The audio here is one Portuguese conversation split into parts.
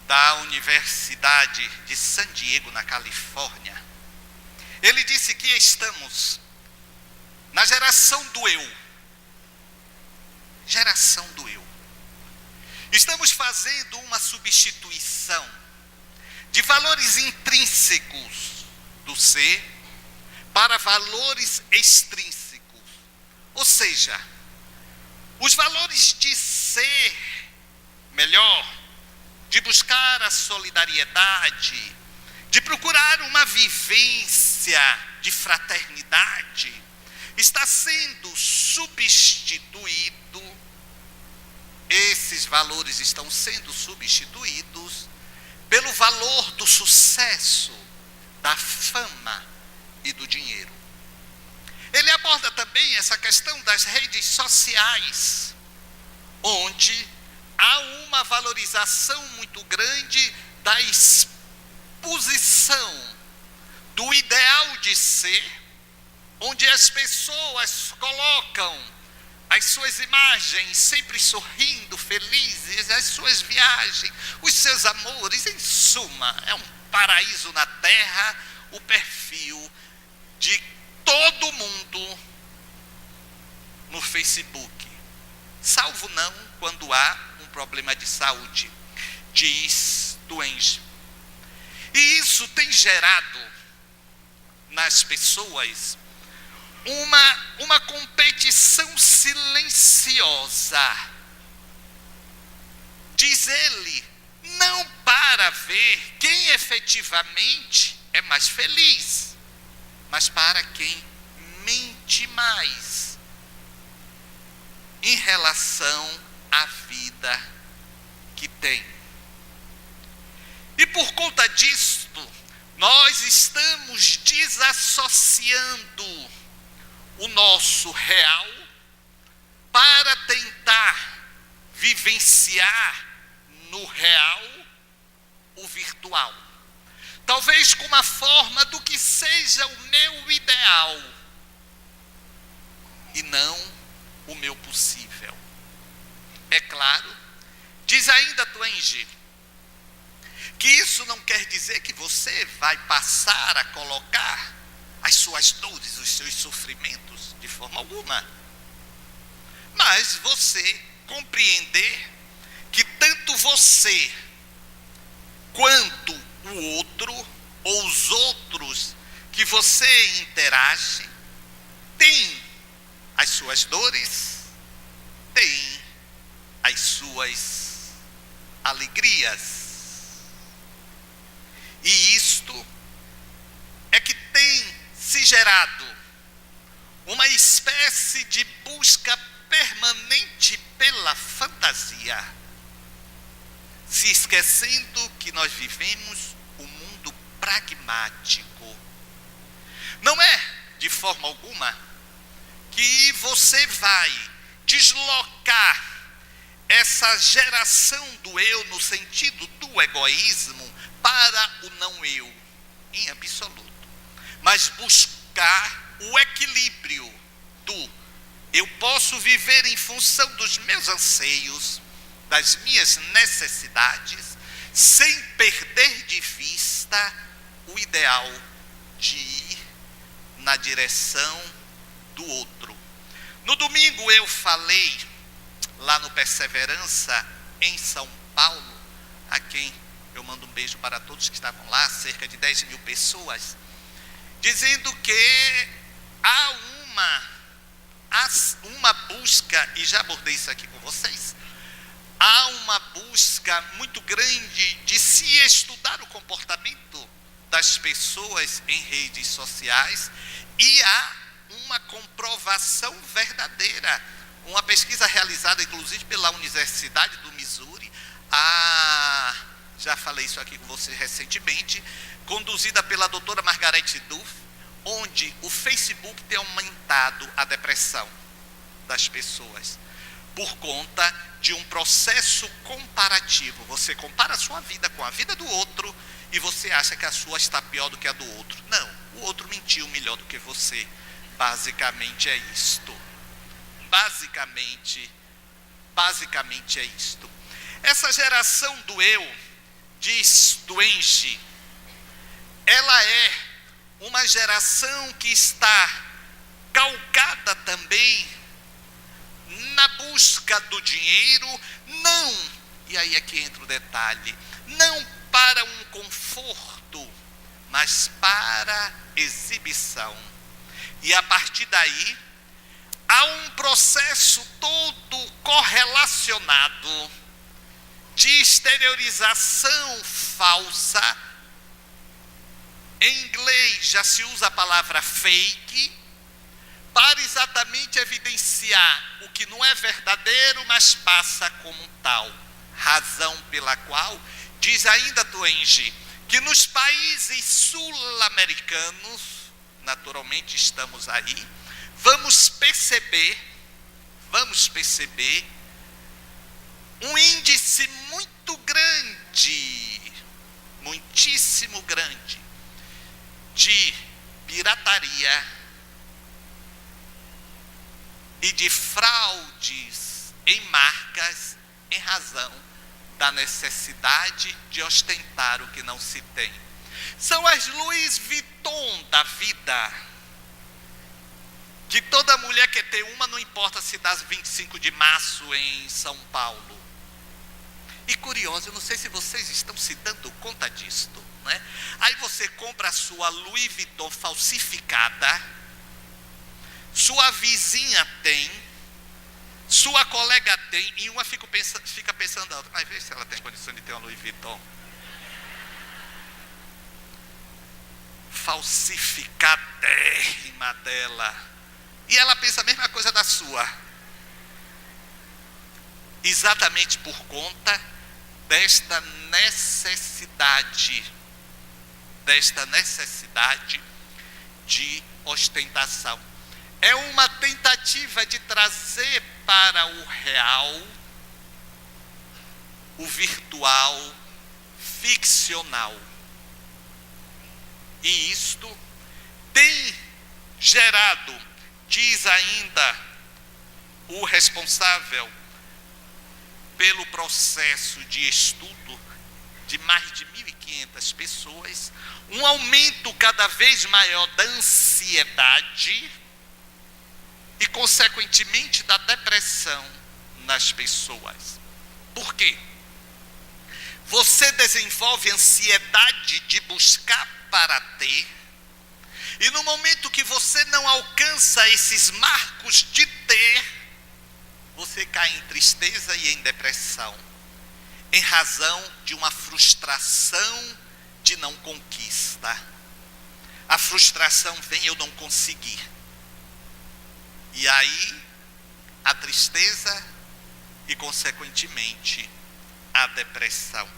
da Universidade de San Diego, na Califórnia. Ele disse que estamos na geração do eu. Geração do eu. Estamos fazendo uma substituição de valores intrínsecos do ser para valores extrínsecos. Ou seja, os valores de ser melhor, de buscar a solidariedade, de procurar uma vivência de fraternidade, está sendo substituído. Esses valores estão sendo substituídos pelo valor do sucesso, da fama e do dinheiro. Ele aborda também essa questão das redes sociais, onde há uma valorização muito grande da exposição do ideal de ser, onde as pessoas colocam as suas imagens sempre sorrindo, felizes, as suas viagens, os seus amores. Em suma, é um paraíso na terra o perfil de todo mundo no Facebook, salvo não quando há um problema de saúde, diz Twenge. E isso tem gerado nas pessoas uma competição silenciosa, diz ele, não para ver quem efetivamente é mais feliz, mas para quem mente mais em relação à vida que tem. E por conta disto, nós estamos desassociando o nosso real para tentar vivenciar no real o virtual. Talvez com uma forma do que seja o meu ideal e não o meu possível. É claro, diz ainda Twenge, que isso não quer dizer que você vai passar a colocar as suas dores, os seus sofrimentos, de forma alguma. Mas você compreender que tanto você quanto o outro, ou os outros que você interage, tem as suas dores, tem as suas alegrias. E isto é que tem se gerado uma espécie de busca permanente pela fantasia, se esquecendo que nós vivemos um mundo pragmático. Não é de forma alguma que você vai deslocar essa geração do eu no sentido do egoísmo para o não eu, em absoluto. Mas buscar o equilíbrio do eu posso viver em função dos meus anseios, das minhas necessidades, sem perder de vista o ideal de ir na direção do outro. No domingo eu falei lá no Perseverança, em São Paulo, a quem eu mando um beijo para todos que estavam lá, cerca de 10 mil pessoas, dizendo que há uma busca, e já abordei isso aqui com vocês, há uma busca muito grande de se estudar o comportamento das pessoas em redes sociais, e há uma comprovação verdadeira, uma pesquisa realizada inclusive pela Universidade do Missouri, já falei isso aqui com vocês recentemente, conduzida pela doutora Margaret Duff, onde o Facebook tem aumentado a depressão das pessoas, por conta de um processo comparativo. Você compara a sua vida com a vida do outro, e você acha que a sua está pior do que a do outro. Não, o outro mentiu melhor do que você. Basicamente é isto. Basicamente é isto. Essa geração do eu diz Twenge, ela é uma geração que está calcada também na busca do dinheiro, não, e aí é que entra o detalhe, não para um conforto, mas para exibição. E a partir daí, há um processo todo correlacionado de exteriorização falsa. Em inglês já se usa a palavra fake, para exatamente evidenciar o que não é verdadeiro, mas passa como tal. Razão pela qual, diz ainda Twenge, que nos países sul-americanos, naturalmente estamos aí, vamos perceber um índice muito grande, muitíssimo grande, de pirataria e de fraudes em marcas em razão da necessidade de ostentar o que não se tem. São as Louis Vuitton da vida, que toda mulher quer ter uma, não importa se dá 25 de março em São Paulo. E curioso, eu não sei se vocês estão se dando conta disto, né? Aí você compra a sua Louis Vuitton falsificada, sua vizinha tem, sua colega tem, e uma fica pensando, mas vê se ela tem condição de ter uma Louis Vuitton. Falsificadérrima dela. E ela pensa a mesma coisa da sua. Exatamente por conta desta necessidade de ostentação. É uma tentativa de trazer para o real, o virtual, ficcional. E isto tem gerado, diz ainda o responsável pelo processo de estudo de mais de 1.500 pessoas, um aumento cada vez maior da ansiedade e, consequentemente, da depressão nas pessoas. Por quê? Você desenvolve ansiedade de buscar para ter, e no momento que você não alcança esses marcos de ter, você cai em tristeza e em depressão, em razão de uma frustração de não conquista. A frustração vem, eu não consegui. E aí, a tristeza e, consequentemente, a depressão.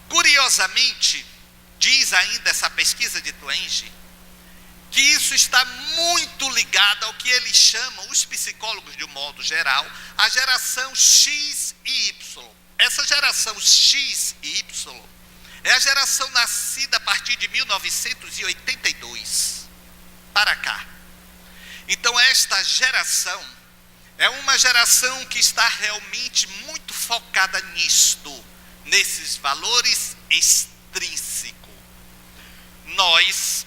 Curiosamente, diz ainda essa pesquisa de Twenge, que isso está muito ligado ao que eles chamam, os psicólogos de um modo geral, a geração X e Y. Essa geração X e Y é a geração nascida a partir de 1982 para cá. Então esta geração é uma geração que está realmente muito focada nisto, nesses valores extrínsecos. Nós,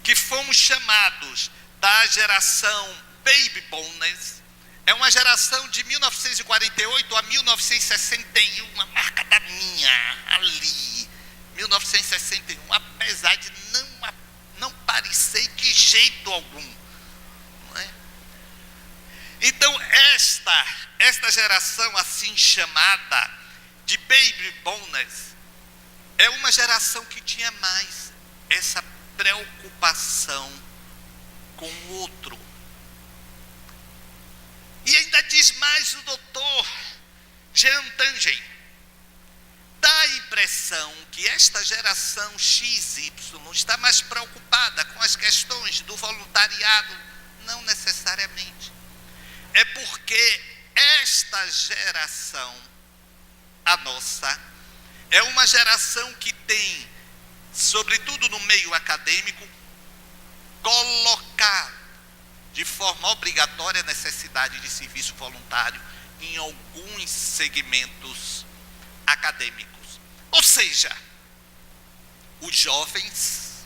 que fomos chamados da geração Baby Boomers, é uma geração de 1948 a 1961, a marca da minha, ali, 1961, apesar de não parecer de jeito algum. Não é? Então, esta geração assim chamada de Baby Boomers é uma geração que tinha mais essa preocupação com o outro. E ainda diz mais o doutor Jean Tangen, dá a impressão que esta geração XY está mais preocupada com as questões do voluntariado. Não necessariamente. É porque esta geração, a nossa, é uma geração que tem, sobretudo no meio acadêmico, colocar de forma obrigatória a necessidade de serviço voluntário em alguns segmentos acadêmicos. Ou seja, os jovens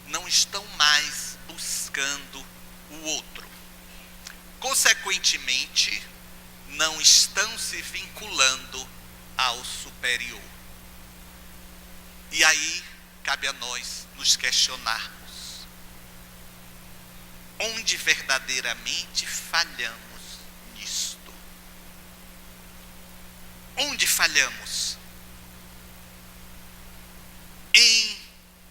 não estão mais buscando o outro. Consequentemente, não estão se vinculando ao superior. E aí, cabe a nós nos questionarmos. Onde verdadeiramente falhamos nisto? Onde falhamos? Em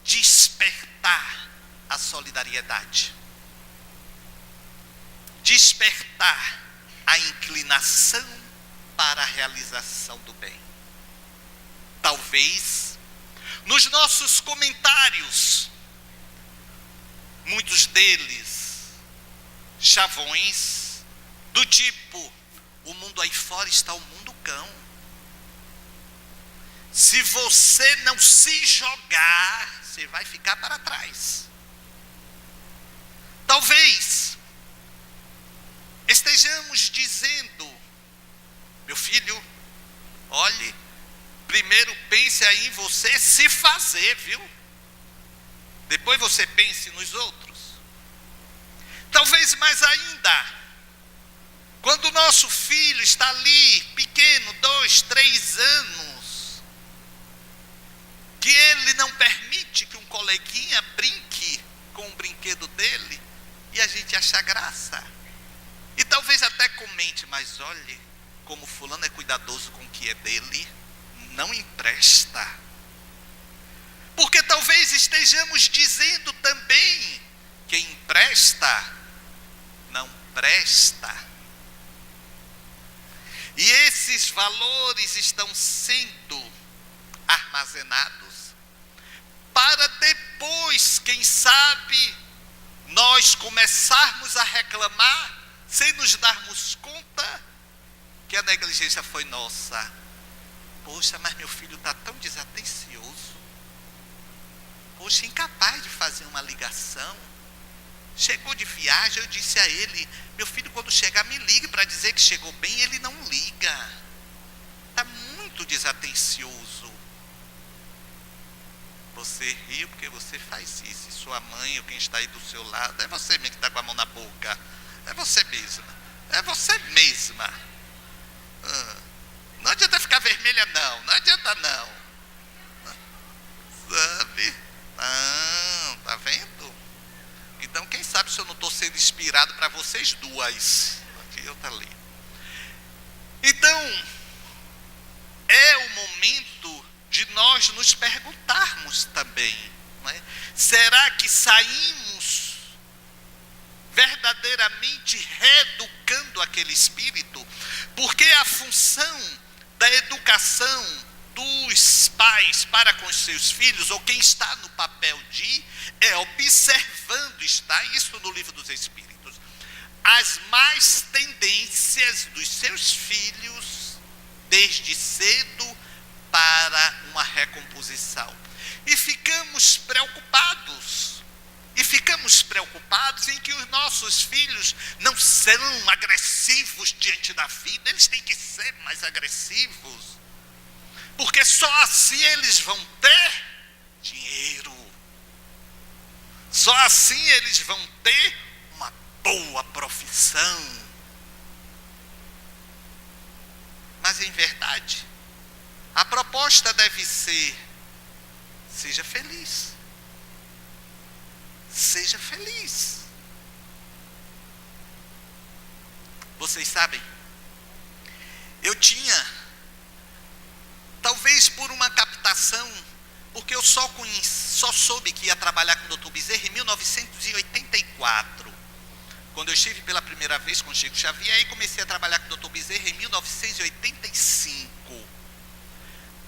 despertar a solidariedade. Despertar a inclinação para a realização do bem. Talvez, nos nossos comentários, muitos deles chavões, do tipo: o mundo aí fora está o mundo cão. Se você não se jogar, você vai ficar para trás. Talvez estejamos dizendo: meu filho, olhe, primeiro pense aí em você se fazer, viu? Depois você pense nos outros. Talvez mais ainda, quando o nosso filho está ali, pequeno, 2, 3 anos, que ele não permite que um coleguinha brinque com o brinquedo dele, e a gente acha graça. E talvez até comente: mas olhe, como fulano é cuidadoso com o que é dele, não empresta. Porque talvez estejamos dizendo também: quem empresta, não presta. E esses valores estão sendo armazenados para depois, quem sabe, nós começarmos a reclamar sem nos darmos conta que a negligência foi nossa. Poxa, mas meu filho está tão desatencioso. Poxa, incapaz de fazer uma ligação. Chegou de viagem, eu disse a ele: meu filho, quando chegar, me ligue para dizer que chegou bem. Ele não liga. Está muito desatencioso. Você riu porque você faz isso. E sua mãe, ou quem está aí do seu lado, é você mesmo que está com a mão na boca. É você mesma. É você mesma. Não adianta ficar vermelha, não. Não adianta, não. Sabe? Não, tá vendo? Então, quem sabe se eu não estou sendo inspirado para vocês duas. Aqui eu tá ali. Então, é o momento de nós nos perguntarmos também, não é? Será que saímos verdadeiramente reeducando aquele espírito? Porque a função da educação dos pais para com os seus filhos, ou quem está no papel de, é observando, está isso no Livro dos Espíritos, as más tendências dos seus filhos desde cedo para uma recomposição. E ficamos preocupados em que os nossos filhos não são agressivos diante da vida. Eles têm que ser mais agressivos, porque só assim eles vão ter dinheiro, só assim eles vão ter uma boa profissão. Mas em verdade, a proposta deve ser: seja feliz. Seja feliz. Vocês sabem, eu tinha, talvez por uma captação, porque eu só soube que ia trabalhar com o Dr. Bezerra em 1984. Quando eu estive pela primeira vez com Chico Xavier, aí comecei a trabalhar com o Dr. Bezerra em 1985.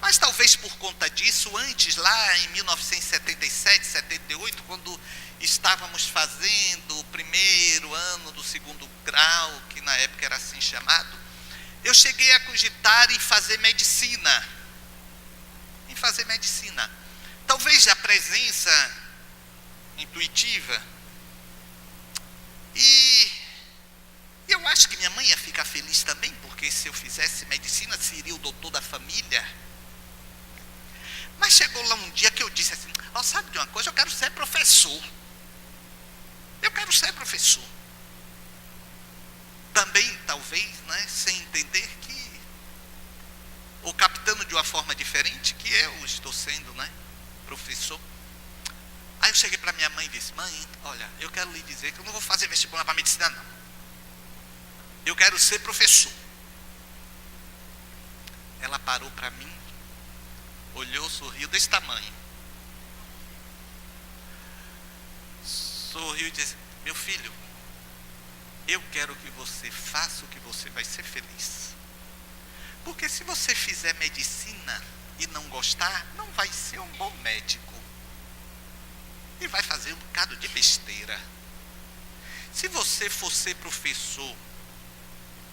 Mas talvez por conta disso, antes, lá em 1977, 78, quando estávamos fazendo o primeiro ano do segundo grau, que na época era assim chamado, eu cheguei a cogitar em fazer medicina. Talvez a presença intuitiva. E eu acho que minha mãe ia ficar feliz também, porque porque se eu fizesse medicina, seria o doutor da família. Mas chegou lá um dia que eu disse assim, sabe de uma coisa, eu quero ser professor. Eu quero ser professor. Também, talvez, né, sem entender que, ou captando de uma forma diferente, que eu estou sendo, né, professor. Aí eu cheguei para minha mãe e disse, mãe, olha, eu quero lhe dizer que eu não vou fazer vestibular para medicina, não. Eu quero ser professor. Ela parou para mim, olhou, sorriu desse tamanho. Sorriu e disse, meu filho, eu quero que você faça o que você vai ser feliz. Porque se você fizer medicina e não gostar, não vai ser um bom médico. E vai fazer um bocado de besteira. Se você for ser professor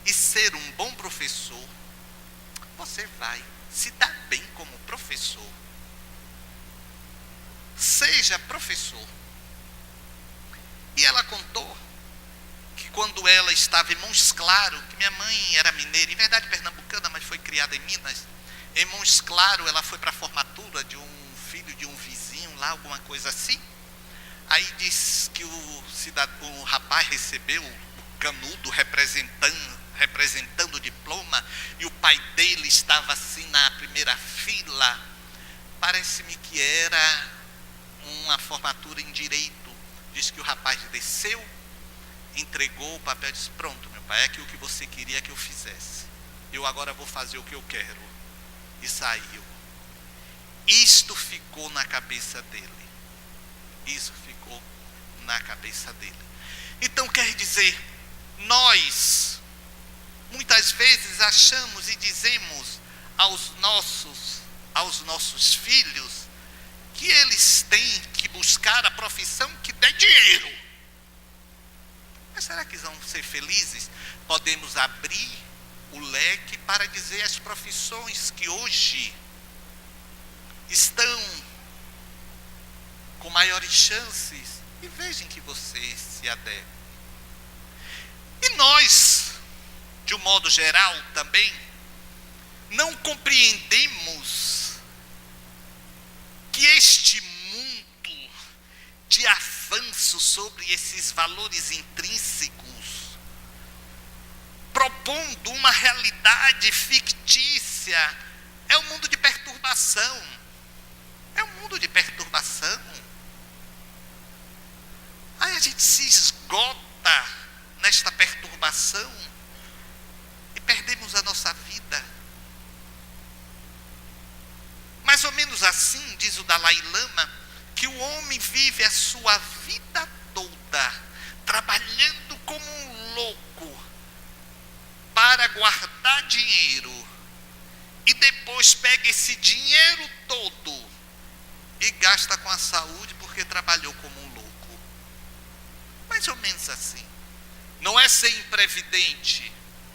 e ser um bom professor, você vai se dar bem como professor. Seja professor. E ela contou que quando ela estava em Montes Claros, que minha mãe era mineira, em verdade pernambucana, mas foi criada em Minas. Em Montes Claros, ela foi para a formatura de um filho de um vizinho lá, alguma coisa assim. Aí diz que o rapaz recebeu o canudo representando o diploma, e o pai dele estava assim na primeira fila. Parece-me que era uma formatura em direito. Diz que o rapaz desceu, entregou o papel e disse, pronto, meu pai, é aquilo que você queria que eu fizesse. Eu agora vou fazer o que eu quero. E saiu. Isto ficou na cabeça dele. Isso ficou na cabeça dele. Então quer dizer, nós muitas vezes achamos e dizemos aos nossos filhos que eles têm que buscar a profissão que dê dinheiro. Mas será que vão ser felizes? Podemos abrir o leque para dizer as profissões que hoje estão com maiores chances, e vejam que você se adeque. E nós, de um modo geral também, não compreendemos que este mundo de avanço sobre esses valores intrínsecos, propondo uma realidade fictícia, é um mundo de perturbação. É um mundo de perturbação. Aí a gente se esgota nesta perturbação e perdemos a nossa vida. Mais ou menos assim, diz o Dalai Lama, que o homem vive a sua vida toda trabalhando como um louco para guardar dinheiro, e depois pega esse dinheiro todo e gasta com a saúde porque trabalhou como um louco. Mais ou menos assim. Não é ser imprevidente,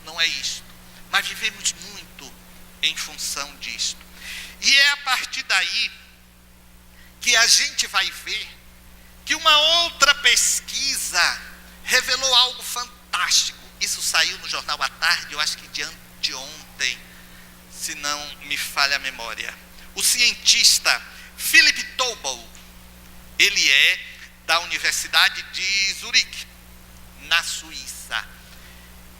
não é isto, mas vivemos muito em função disto. E é a partir daí que a gente vai ver que uma outra pesquisa revelou algo fantástico. Isso saiu no Jornal à Tarde, eu acho que de anteontem, se não me falha a memória. O cientista Philip Tobel, ele é da Universidade de Zurique, na Suíça.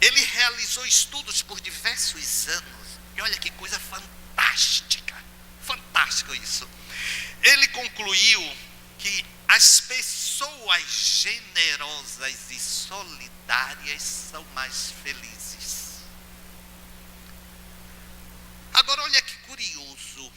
Ele realizou estudos por diversos anos, e olha que coisa fantástica, fantástico isso. Ele concluiu que as pessoas generosas e solidárias são mais felizes. Agora olha que curioso.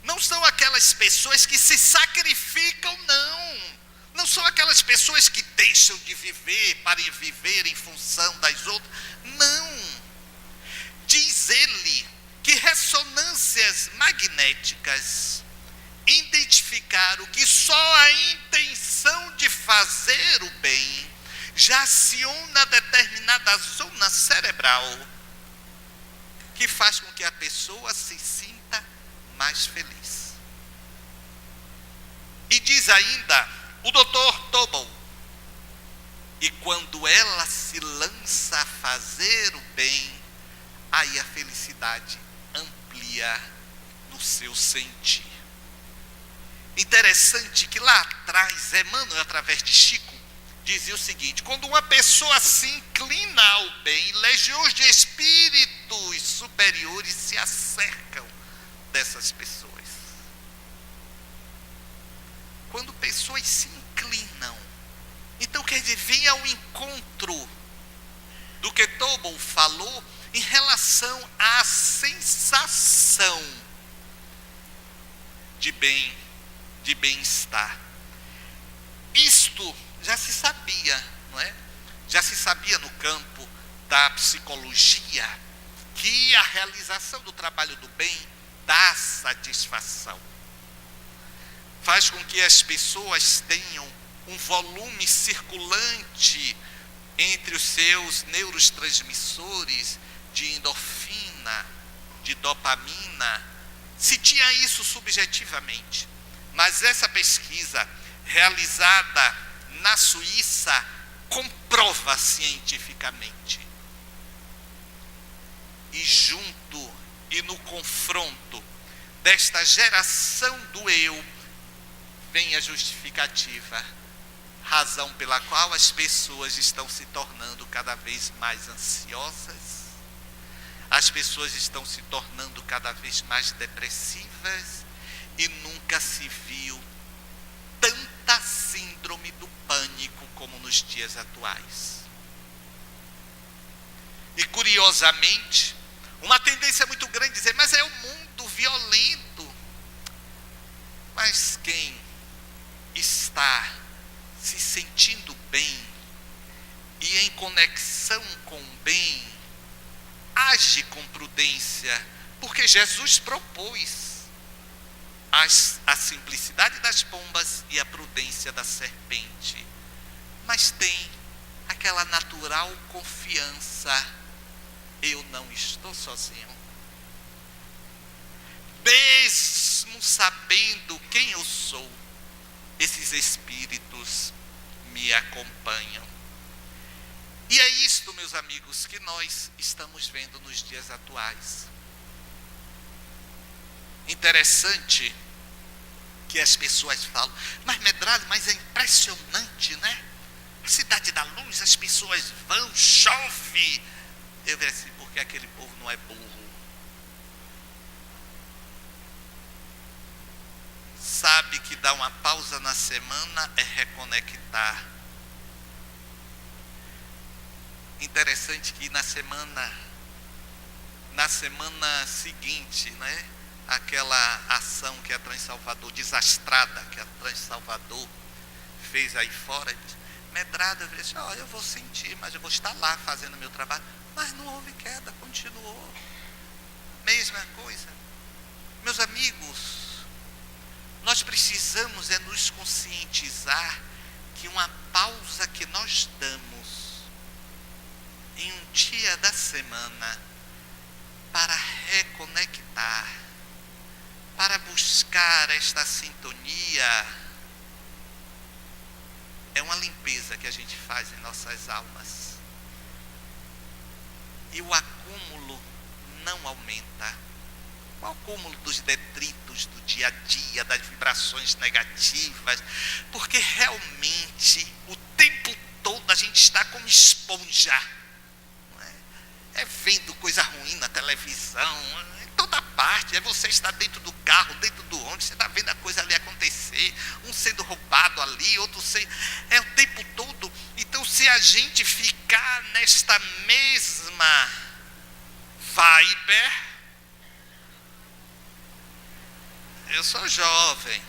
Não são aquelas pessoas que se sacrificam, não. Não são aquelas pessoas que deixam de viver para viver em função das outras. Não. Diz ele que ressonâncias magnéticas identificaram que só a intenção de fazer o bem já aciona determinada zona cerebral que faz com que a pessoa se sinta mais feliz. E diz ainda o Dr. Tobel, e quando ela se lança a fazer o bem, aí a felicidade amplia no seu sentir. Interessante que lá atrás, Emmanuel, através de Chico, dizia o seguinte: quando uma pessoa se inclina ao bem, legiões de espíritos superiores se acercam dessas pessoas. Quando pessoas se inclinam, então quer dizer, vem ao encontro do que Tobol falou em relação à sensação de bem, de bem-estar. Isto já se sabia, não é? Já se sabia no campo da psicologia que a realização do trabalho do bem dá satisfação. Faz com que as pessoas tenham um volume circulante entre os seus neurotransmissores de endorfina, de dopamina. Se tinha isso subjetivamente, mas essa pesquisa realizada na Suíça comprova cientificamente. E junto e no confronto desta geração do eu, vem a justificativa, razão pela qual as pessoas estão se tornando cada vez mais ansiosas, as pessoas estão se tornando cada vez mais depressivas, e nunca se viu tanta síndrome do pânico como nos dias atuais. E curiosamente, uma tendência muito grande dizer, mas é o mundo violento. Mas quem está se sentindo bem e em conexão com o bem, age com prudência, porque Jesus propôs a simplicidade das pombas e a prudência da serpente, mas tem aquela natural confiança: eu não estou sozinho. Mesmo sabendo quem eu sou, esses espíritos me acompanham. E é isto, meus amigos, que nós estamos vendo nos dias atuais. Interessante que as pessoas falam, mas Medrado, mas é impressionante, né? A cidade da luz, as pessoas vão, chove. Eu vejo assim, porque aquele povo não é burro. Sabe que dar uma pausa na semana é reconectar. Interessante que na semana seguinte, né? Aquela ação que a Transalvador, desastrada, que a Transalvador fez aí fora, Medrado, eu disse, eu vou sentir, mas eu vou estar lá fazendo meu trabalho. Mas não houve queda, continuou. Mesma coisa. Meus amigos, nós precisamos nos conscientizar que uma pausa que nós damos em um dia da semana para reconectar, para buscar esta sintonia, é uma limpeza que a gente faz em nossas almas. E o acúmulo não aumenta. O acúmulo dos detritos do dia a dia, das vibrações negativas, porque realmente o tempo todo a gente está como esponja. Não é vendo coisa ruim na televisão, em toda parte. É você estar dentro do carro, dentro do ônibus, você está vendo a coisa ali acontecer, um sendo roubado ali, outro sendo... É o tempo todo. Então, se a gente ficar nesta mesma vibe... Eu sou jovem.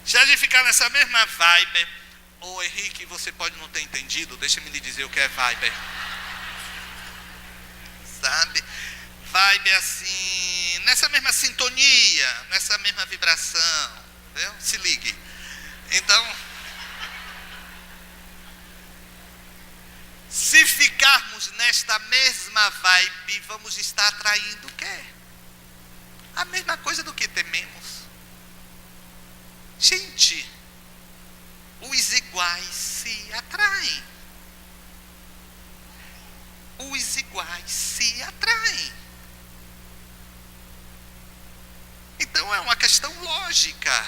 Se a gente ficar nessa mesma vibe... Ô Henrique, você pode não ter entendido, deixa-me lhe dizer o que é vibe. Sabe? Vibe assim, nessa mesma sintonia, nessa mesma vibração. Entendeu? Se ligue. Então, se ficarmos nesta mesma vibe, vamos estar atraindo o quê? A mesma coisa do que tememos. Gente, os iguais se atraem. iguais se atraem. Então é uma questão lógica,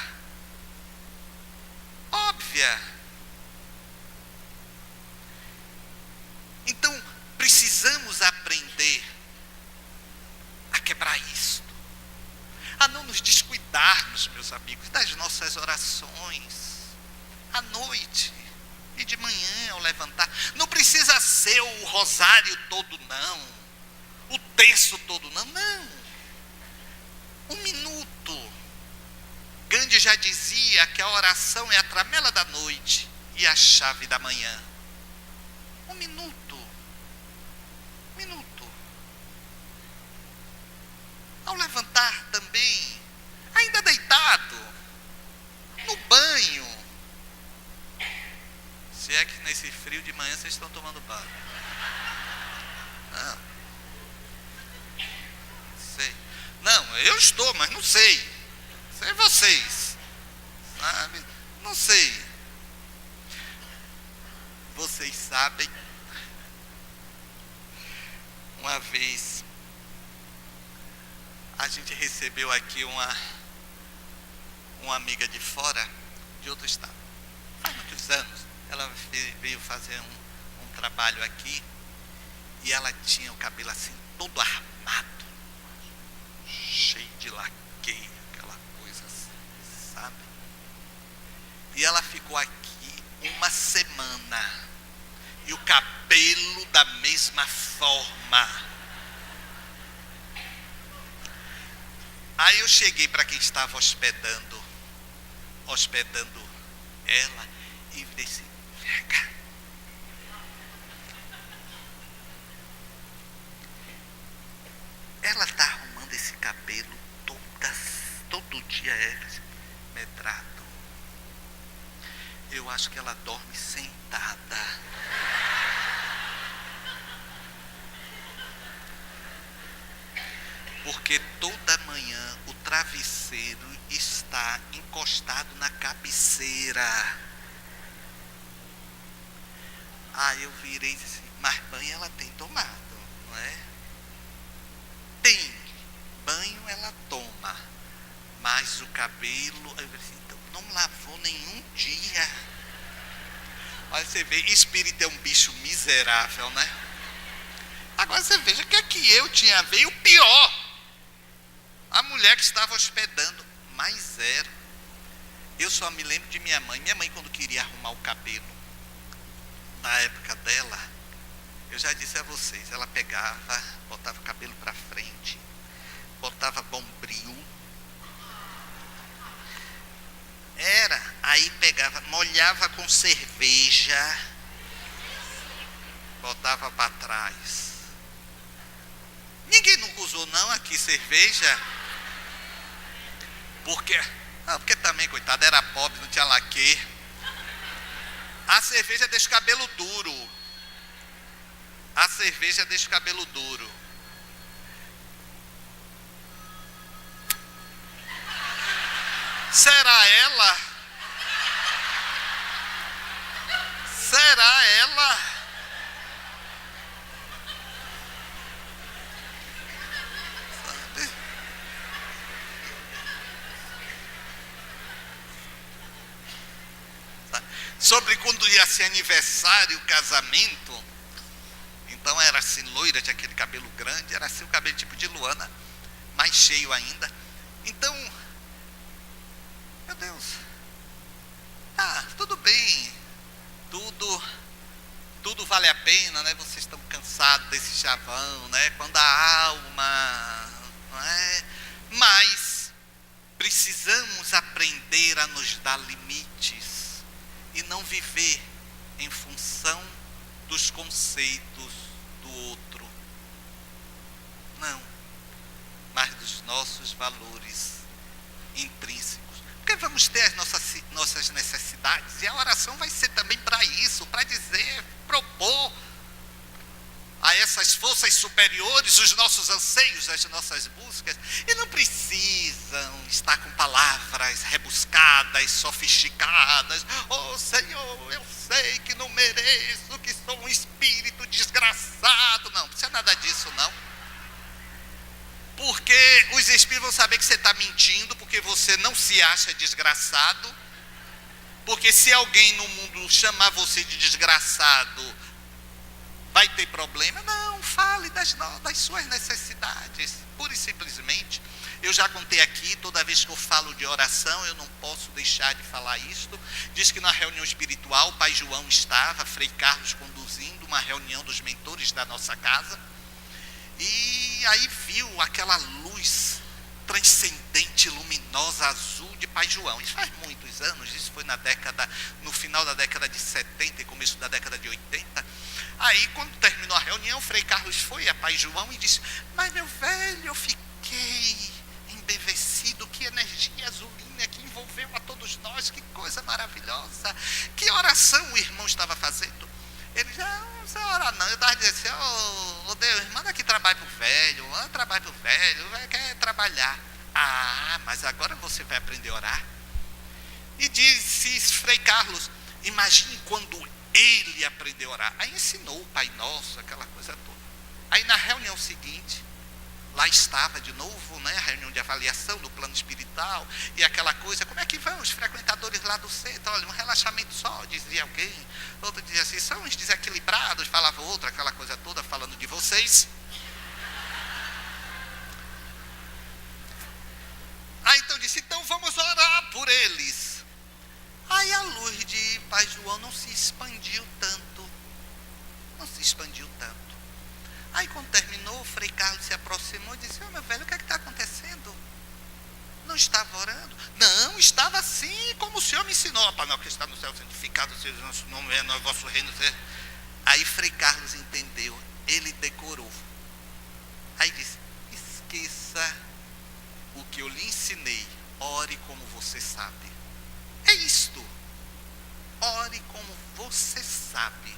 óbvia. Então precisamos aprender a quebrar isto, a não nos descuidarmos, meus amigos, das nossas orações à noite e de manhã ao levantar. Não precisa ser o rosário todo, não, o terço todo, não, não. 1 minuto. Gandhi já dizia que a oração é a tramela da noite e a chave da manhã. 1 minuto. 1 minuto. Ao levantar também, ainda deitado, no banho. Se é que nesse frio de manhã vocês estão tomando banho. Não. Sei. Não, eu estou, mas não sei. Sei vocês. Sabe? Não sei. Vocês sabem. Uma vez a gente recebeu aqui uma amiga de fora, de outro estado. Faz muitos anos. Ela veio fazer um trabalho aqui e ela tinha o cabelo assim, todo armado, cheio de laqueio, aquela coisa assim, sabe? E ela ficou aqui 1 semana e o cabelo da mesma forma. Aí eu cheguei para quem estava hospedando ela e disse: vem cá. Ela está arrumando esse cabelo todo dia, medrado. Eu acho que ela dorme sentada. Porque toda manhã o travesseiro está encostado na cabeceira. Aí eu virei e disse: mas banho ela tem tomado, não é? Tem. Banho ela toma. Mas o cabelo, eu disse, então, não lavou nenhum dia. Olha, você vê, espírito é um bicho miserável, né? Agora você veja que aqui eu tinha a ver, e o pior, a mulher que estava hospedando, mas era. Eu só me lembro de minha mãe. Minha mãe, quando queria arrumar o cabelo, na época dela, eu já disse a vocês, ela pegava, botava o cabelo para frente, botava bombril, aí pegava, molhava com cerveja, botava para trás. Ninguém nunca usou não aqui cerveja, porque também, coitado, era pobre, não tinha laque. A cerveja deixa o cabelo duro. A cerveja deixa o cabelo duro. Será ela? Será ela? Sabe? Sobre quando ia ser aniversário, casamento, então era assim, loira, tinha aquele cabelo grande, era assim o cabelo tipo de Luana, mais cheio ainda. Então, meu Deus, tudo bem, tudo vale a pena, né? Vocês estão cansados desse chavão, né? Quando a alma, não é? Mas precisamos aprender a nos dar limites e não viver em função dos conceitos do outro, não, mas dos nossos valores intrínsecos. Porque vamos ter as nossas necessidades, e a oração vai ser também para isso, para dizer, propor a essa essas forças superiores, os nossos anseios, as nossas buscas, e não precisam estar com palavras rebuscadas, sofisticadas. Oh Senhor, eu sei que não mereço, que sou um espírito desgraçado. Não precisa nada disso, não. Porque os espíritos vão saber que você está mentindo, porque você não se acha desgraçado. Porque se alguém no mundo chamar você de desgraçado, vai ter problema? Não, fale das suas necessidades, pura e simplesmente. Eu já contei aqui, toda vez que eu falo de oração, eu não posso deixar de falar isto. Diz que na reunião espiritual, o Pai João estava, Frei Carlos conduzindo uma reunião dos mentores da nossa casa, e aí viu aquela luz transcendente, luminosa, azul de Pai João. Isso faz muitos anos, isso foi no final da década de 70 e começo da década de 80. Aí, quando terminou a reunião, o Frei Carlos foi a Pai João e disse: mas meu velho, eu fiquei embevecido, que energia azulina que envolveu a todos nós, que coisa maravilhosa. Que oração o irmão estava fazendo? Ele já, não precisa orar não, eu estava dizendo assim: ô Deus, manda aqui trabalho para o velho, o velho quer trabalhar. Ah, mas agora você vai aprender a orar. E disse Frei Carlos: imagine quando ele aprendeu a orar. Aí ensinou o Pai Nosso, aquela coisa toda. Aí na reunião seguinte, lá estava de novo, né, a reunião de avaliação do plano espiritual, e aquela coisa: como é que vão os frequentadores lá do centro? Olha, um relaxamento só, dizia alguém. Outro dizia assim: são uns desequilibrados, falava outro, aquela coisa toda, falando de vocês. Aí então disse: então vamos orar por eles. Aí a luz de Pai João não se expandiu tanto. Aí quando terminou, o Frei Carlos se aproximou e disse: meu velho, o que é que está acontecendo? Não estava orando? Não, estava assim, como o Senhor me ensinou. Para nós que está no céu santificado seja o nosso nome, é no vosso reino. Aí Frei Carlos entendeu, ele decorou. Aí disse: esqueça o que eu lhe ensinei, ore como você sabe. É isto. Ore como você sabe.